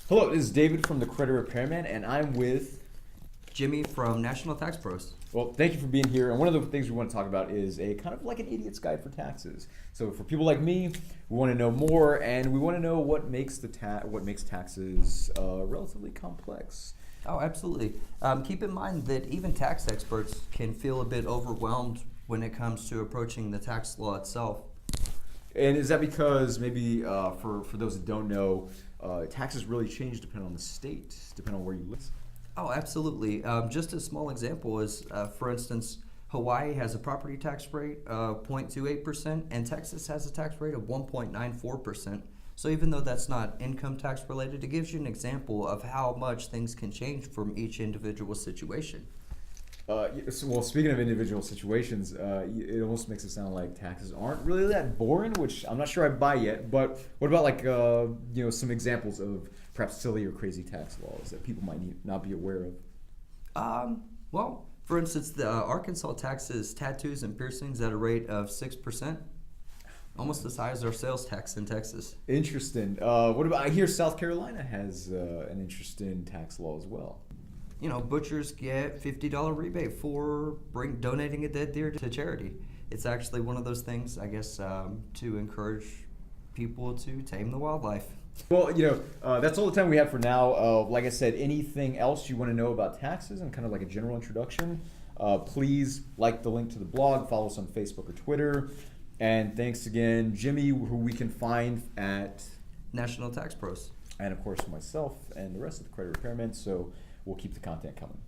Hello, this is David from the Credit Repairman, and I'm with. Jimmy from National Tax Pros. Well, thank you for being here. And one of the things we want to talk about is a kind of like an idiot's guide for taxes. So for people like me, we want to know more, and we want to know what makes taxes relatively complex. Oh, absolutely. Keep in mind that even tax experts can feel a bit overwhelmed when it comes to approaching the tax law itself. And is that because maybe for those that don't know, taxes really change depending on the state, depending on where you live? Oh, absolutely. Just a small example is, for instance, Hawaii has a property tax rate of 0.28%, and Texas has a tax rate of 1.94%. So even though that's not income tax related, it gives you an example of how much things can change from each individual situation. Well, speaking of individual situations, it almost makes it sound like taxes aren't really that boring, which I'm not sure I buy yet. But what about some examples of perhaps silly or crazy tax laws that people might not be aware of? Well, for instance, the Arkansas taxes tattoos and piercings at a rate of 6%, almost as high as our sales tax in Texas. Interesting. What about? I hear South Carolina has an interesting tax law as well. You know, butchers get $50 rebate for donating a dead deer to charity. It's actually one of those things, I guess, to encourage people to tame the wildlife. Well, that's all the time we have for now. Like I said, anything else you want to know about taxes and kind of like a general introduction, please like the link to the blog, follow us on Facebook or Twitter. And thanks again, Jimmy, who we can find at National Tax Pros. And of course myself and the rest of the Credit Repairmen. So we'll keep the content coming.